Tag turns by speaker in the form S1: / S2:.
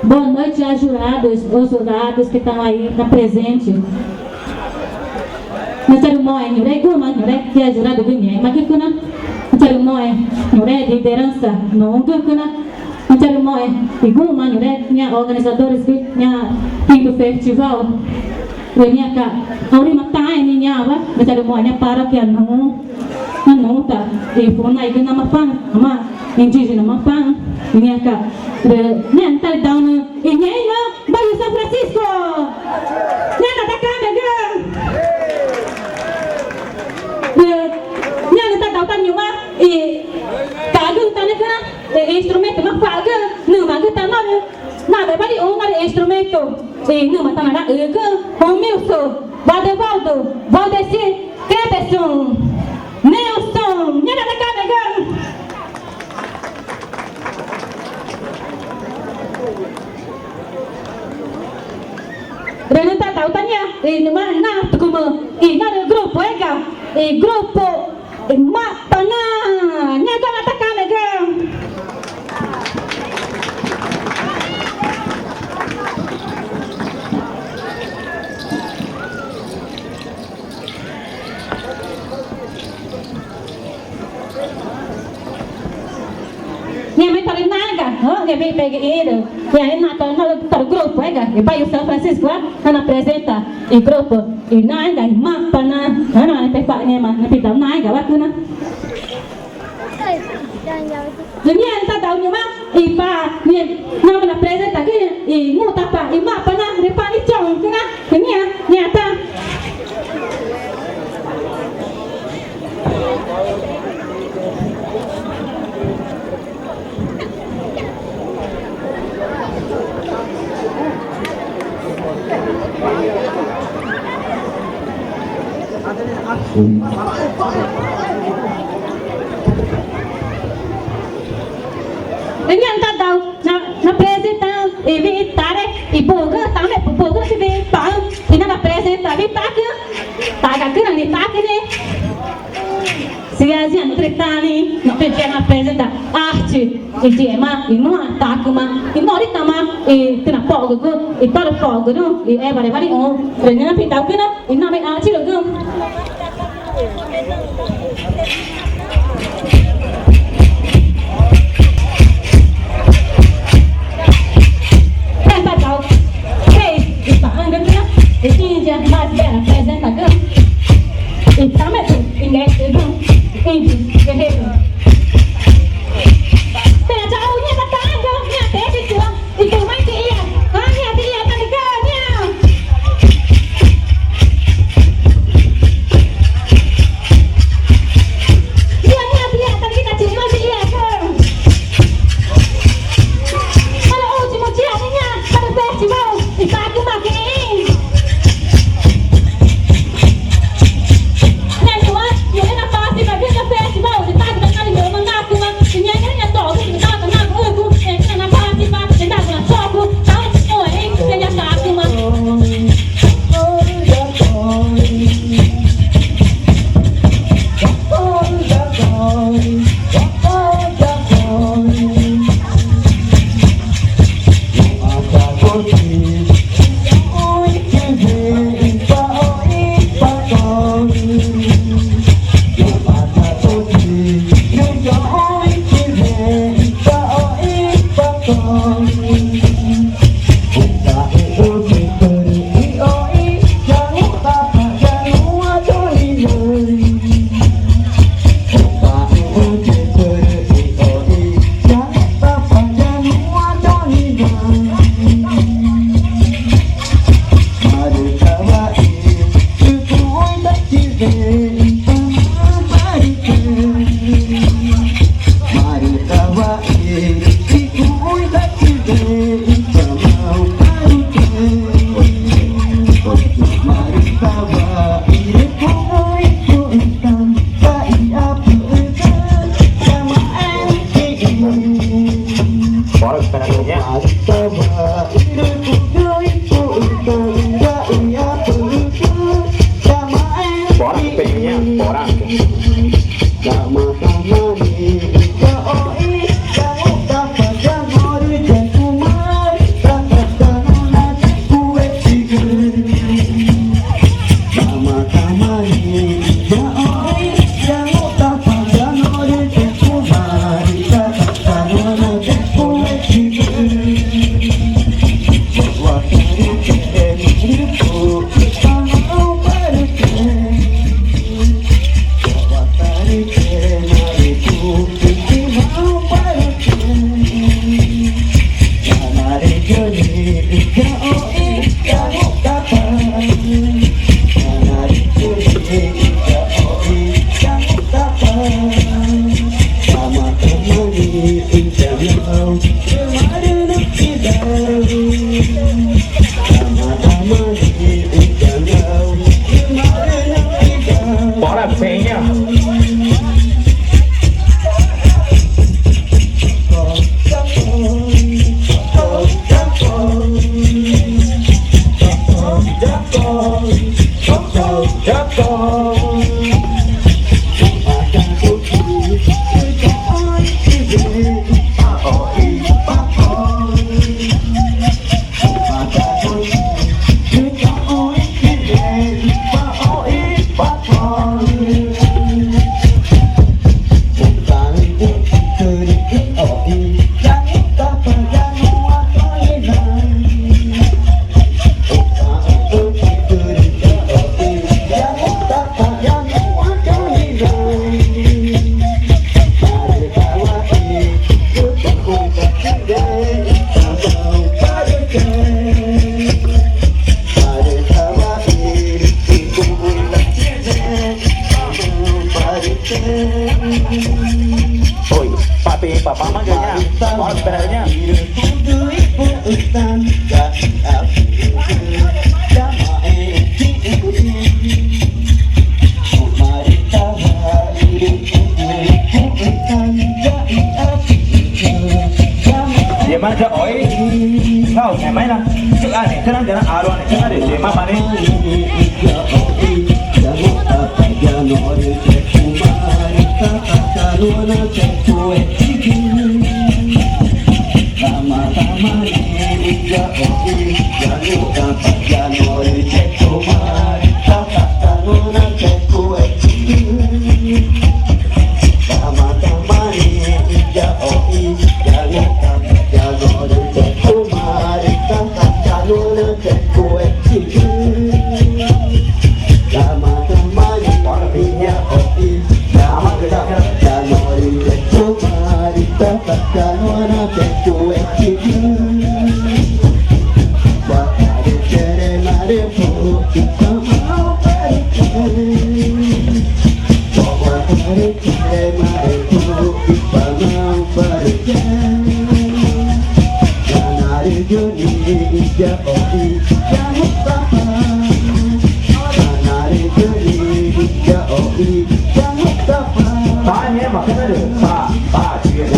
S1: Boa noite aos jurados, que estão aí na presente. Mencari moe, nyure guma, nyure kia jurado dunia. Maki kuna, mencari moe, nyure liderança, nunggu kuna. Mencari moe, guma, nyure nya organizadores nya pintu festival. Nya ka, auri matai ni nyawa, mencari moe nya para kia não tá e por aí que nama pang ama indígena nama pang minha cá nem tá down e nem lá Bairro São Francisco nem tá cá nem tá down tá nenhuma e cagu tá né instrumento mas paga não mas que tá nada bari nada instrumento e não mas tá nada que o Milson Valdevaldo Valdeci Cleberson Nelson, nyada da kamera. Renata tahu tanya, ini mana tu kamu? Ini ada grup, ega, grup mak tanah, nyada da kamera. Minha mãe tá ali naga, que vem pegar ele, e aí na tá grupo, e vai o São Francisco, na apresenta e grupo, e naga, e mapa na pepa ni mah, na pita naga, apa na? Dunia tá tahu ni mah, e pa ni na apresenta que e muta pa, e mapa na, de pa ni chong, que na, dunia nyata. Dengan tak tahu na apresentar e vitare e boga também boga se vem pau e na apresentar vi taque taca que não taque né se a gente tretani não tem que apresentar arte e tema e não ataque mas e não rita mas e tem fogo e para fogo não e é vari on treinar pitau que não e não me arte logo mas era apresenta e também ninguém guerreiro pera jauh nya tetangga nya teh itu mah dia nya dia tangganya dia tadi kita cuma dia kan kalau último dia nya pada festival itu aku makin
S2: bỏ là phê nha ôi papi papa manggilnya mau sebenarnya dia mana cak oi kau emang lah cak ane kenang jangan aru ane kenang deh dia mama nih Pak ni mak kena ada. Pak dia.